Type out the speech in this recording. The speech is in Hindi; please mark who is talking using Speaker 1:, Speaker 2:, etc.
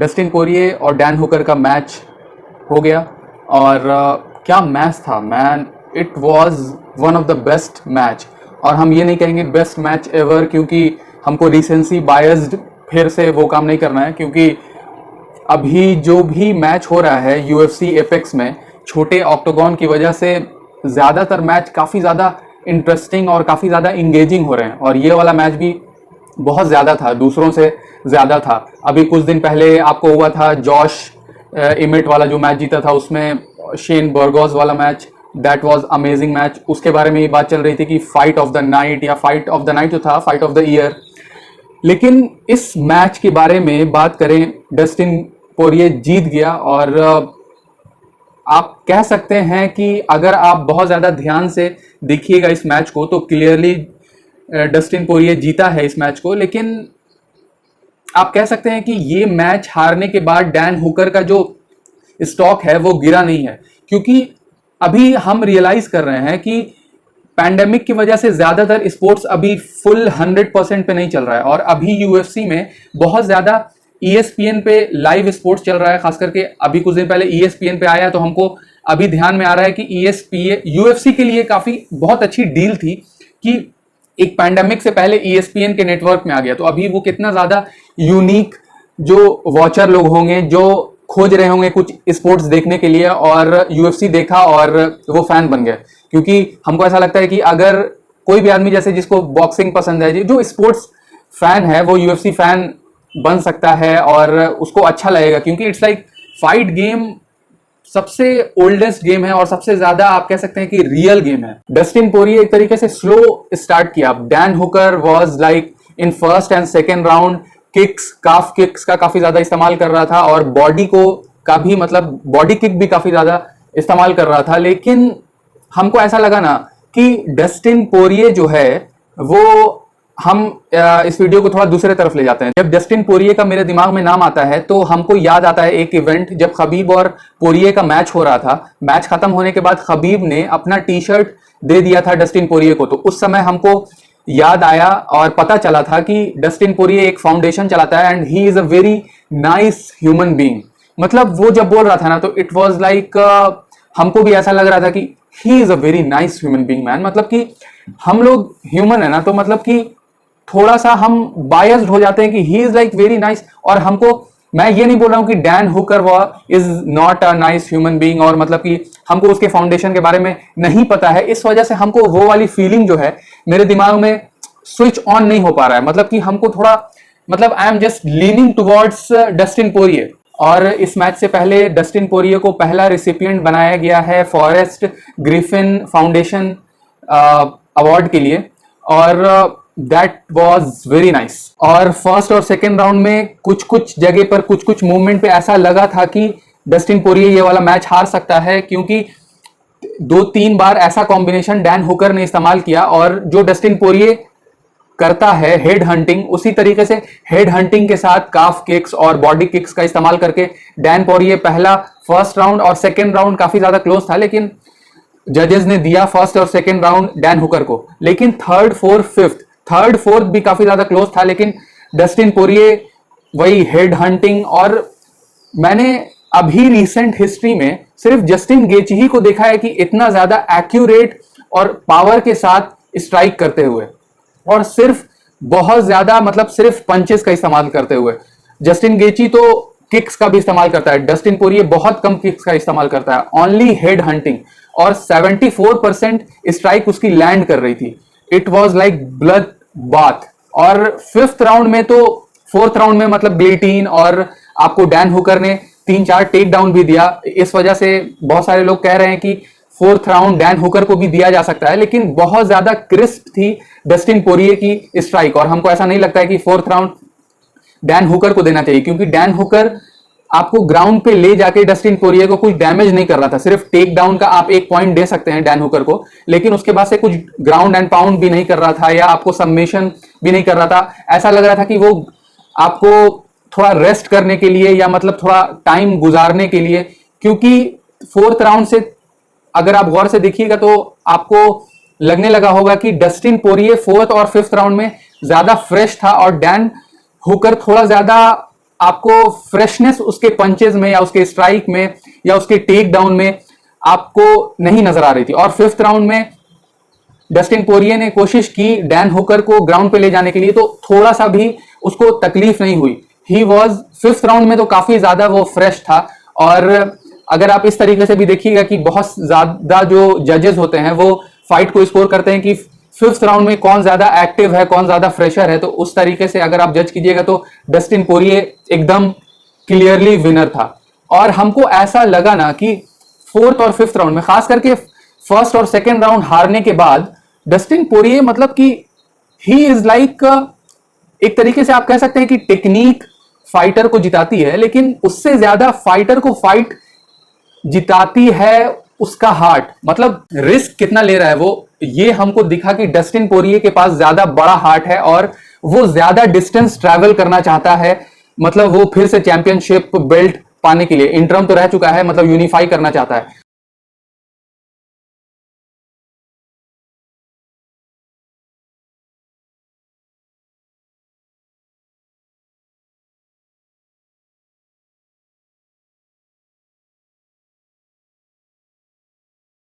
Speaker 1: डस्टिन पोरिये और डैन हुकर का मैच हो गया और क्या मैच था man, it was one of the best match. और हम ये नहीं कहेंगे बेस्ट मैच एवर, क्योंकि हमको रिसेंसी बायस्ड फिर से वो काम नहीं करना है, क्योंकि अभी जो भी मैच हो रहा है यूएफसी एपेक्स में छोटे ऑक्टोगन की वजह से ज़्यादातर मैच काफ़ी ज़्यादा इंटरेस्टिंग और काफ़ी ज़्यादा इंगेजिंग हो रहे हैं। और ये वाला मैच भी बहुत ज़्यादा था, दूसरों से ज़्यादा था। अभी कुछ दिन पहले आपको हुआ था जॉश इमेट वाला जो मैच जीता था, उसमें शेन बर्गोस वाला match, that was amazing match. उसके बारे में ये बात चल रही थी कि फाइट ऑफ द नाइट या फाइट ऑफ द नाइट जो था फाइट ऑफ द ईयर। लेकिन इस मैच के बारे में बात करें, डस्टिन पोरिये जीत गया और आप कह सकते हैं कि अगर आप बहुत ज़्यादा ध्यान से देखिएगा इस मैच को तो क्लियरली डस्टिन पोरिये जीता है इस मैच को। लेकिन आप कह सकते हैं कि ये मैच हारने के बाद डैन हुकर का जो स्टॉक है वो गिरा नहीं है, क्योंकि अभी हम रियलाइज कर रहे हैं कि पैंडेमिक की वजह से ज़्यादातर स्पोर्ट्स अभी फुल 100% पे नहीं चल रहा है। और अभी यूएफसी में बहुत ज़्यादा ESPN पे लाइव स्पोर्ट्स चल रहा है, खास करके अभी कुछ दिन पहले ESPN पे आया, तो हमको अभी ध्यान में आ रहा है कि ESPN यूएफसी के लिए काफ़ी बहुत अच्छी डील थी कि एक पैंडेमिक से पहले ESPN के नेटवर्क में आ गया। तो अभी वो कितना ज़्यादा यूनिक जो वॉचर लोग होंगे जो खोज रहे होंगे कुछ स्पोर्ट्स देखने के लिए, और यूएफसी देखा और वो फैन बन गए। क्योंकि हमको ऐसा लगता है कि अगर कोई भी आदमी जैसे जिसको बॉक्सिंग पसंद है, जो स्पोर्ट्स फैन है, वो यूएफसी फैन बन सकता है और उसको अच्छा लगेगा, क्योंकि इट्स लाइक फाइट गेम सबसे ओल्डेस्ट गेम है और सबसे ज्यादा आप कह सकते हैं कि रियल गेम है। डस्टिन पोरिये एक तरीके से स्लो स्टार्ट किया। Dan Hooker was like in first and second round kicks, calf kicks का काफी ज्यादा इस्तेमाल कर रहा था और बॉडी को का भी मतलब बॉडी किक भी काफी ज्यादा इस्तेमाल कर रहा था। लेकिन हमको ऐसा लगा ना कि डस्टिन पोरिये जो है वो, हम इस वीडियो को थोड़ा दूसरे तरफ ले जाते हैं। जब डस्टिन पोरिये का मेरे दिमाग में नाम आता है तो हमको याद आता है एक इवेंट, जब खबीब और पोरिये का मैच हो रहा था। मैच खत्म होने के बाद खबीब ने अपना टी शर्ट दे दिया था डस्टिन पोरिये को, तो उस समय हमको याद आया और पता चला था कि डस्टिन पोरिये एक फाउंडेशन चलाता है and he is a very nice human being. मतलब वो जब बोल रहा था ना तो इट वाज लाइक हमको भी ऐसा लग रहा था कि he is a very nice human being man. मतलब कि हम लोग ह्यूमन है ना, तो मतलब कि थोड़ा सा हम बायस्ड हो जाते हैं कि he is like very nice. और हमको, मैं ये नहीं बोल रहा हूं कि डैन हुकर वो is not a nice human being, और मतलब कि हमको उसके फाउंडेशन के बारे में नहीं पता है, इस वजह से हमको वो वाली फीलिंग जो है मेरे दिमाग में स्विच ऑन नहीं हो पा रहा है। मतलब कि हमको थोड़ा, मतलब I am just leaning towards Dustin Poirier. और इस मैच से पहले डस्टिन पोरिये को पहला रिसिपिएंट बनाया गया है फॉरेस्ट ग्रिफिन फाउंडेशन अवार्ड के लिए, और दैट वाज वेरी नाइस। और फर्स्ट और सेकेंड राउंड में कुछ कुछ जगह पर कुछ कुछ मूवमेंट पे ऐसा लगा था कि डस्टिन पोरिये ये वाला मैच हार सकता है, क्योंकि 2-3 बार ऐसा कॉम्बिनेशन डैन हुकर ने इस्तेमाल किया। और जो डस्टिन पोरिये करता है हेड हंटिंग, उसी तरीके से हेड हंटिंग के साथ काफ किक्स और बॉडी किक्स का इस्तेमाल करके डैन पोरिये पहला फर्स्ट राउंड और सेकेंड राउंड काफी ज्यादा क्लोज था, लेकिन जजेस ने दिया फर्स्ट और सेकेंड राउंड डैन हुकर को। लेकिन थर्ड फोर्थ भी काफी ज्यादा क्लोज था, लेकिन डस्टिन पोरिये वही हेड हंटिंग। और मैंने अभी रिसेंट हिस्ट्री में सिर्फ जस्टिन गेची ही को देखा है कि इतना ज्यादा एक्यूरेट और पावर के साथ स्ट्राइक करते हुए, और सिर्फ बहुत ज्यादा मतलब सिर्फ पंचेस का इस्तेमाल करते हुए। जस्टिन गेची तो किक्स का भी इस्तेमाल करता है, डस्टिन पोरिये बहुत कम किक्स का इस्तेमाल करता है, ओनली हेड हंटिंग। और 74% स्ट्राइक उसकी लैंड कर रही थी। It was like blood bath. और फोर्थ राउंड में मतलब गिल्टीन, और आपको डैन हुकर ने 3-4 टेक डाउन भी दिया। इस वजह से बहुत सारे लोग कह रहे हैं कि फोर्थ राउंड डैन हुकर को भी दिया जा सकता है, लेकिन बहुत ज्यादा क्रिस्प थी डस्टिन पोरिये की स्ट्राइक, और हमको ऐसा नहीं लगता है कि फोर्थ राउंड डैन हुकर को देना चाहिए, क्योंकि डैन हुकर आपको ग्राउंड पे ले जाके डस्टिन पोरिये को कुछ डैमेज नहीं कर रहा था। सिर्फ टेक डाउन का आप 1 पॉइंट दे सकते हैं डैन हुकर को, लेकिन उसके बाद से कुछ ग्राउंड एंड पाउंड भी नहीं कर रहा था या आपको सबमिशन भी नहीं कर रहा था। ऐसा लग रहा था कि वो आपको थोड़ा रेस्ट करने के लिए या मतलब थोड़ा टाइम गुजारने के लिए, क्योंकि फोर्थ राउंड से अगर आप गौर से देखिएगा तो आपको लगने लगा होगा कि डस्टिन पोरिये फोर्थ और फिफ्थ राउंड में ज्यादा फ्रेश था और डैन हुकर थोड़ा ज्यादा आपको फ्रेशनेस उसके पंचेज में या उसके स्ट्राइक में या उसके टेक डाउन में आपको नहीं नजर आ रही थी। और 5th राउंड में डस्टिन पोरिये ने कोशिश की डैन हुकर को ग्राउंड पे ले जाने के लिए, तो थोड़ा सा भी उसको तकलीफ नहीं हुई। ही वॉज 5th राउंड में तो काफी ज्यादा वो फ्रेश था। और अगर आप इस तरीके से भी देखिएगा कि बहुत ज्यादा जो जजेस होते हैं वो फाइट को स्कोर करते हैं कि 5th राउंड में कौन ज्यादा एक्टिव है, कौन ज्यादा फ्रेशर है, तो उस तरीके से अगर आप जज कीजिएगा तो डस्टिन पोरिये एकदम क्लियरली विनर था। और हमको ऐसा लगा ना कि 4th और 5th राउंड में, खास करके 1st और 2nd राउंड हारने के बाद डस्टिन पोरिये मतलब कि ही इज लाइक, एक तरीके से आप कह सकते हैं कि टेक्निक फाइटर को जिताती है, लेकिन उससे ज्यादा फाइटर को फाइट जिताती है उसका हार्ट। मतलब रिस्क कितना ले रहा है वो, ये हमको दिखा कि डस्टिन पोरिये के पास ज्यादा बड़ा हार्ट है और वो ज्यादा डिस्टेंस ट्रैवल करना चाहता है। मतलब वो फिर से चैंपियनशिप बेल्ट पाने के लिए, इंटरम तो रह चुका है, मतलब यूनिफाई करना चाहता है।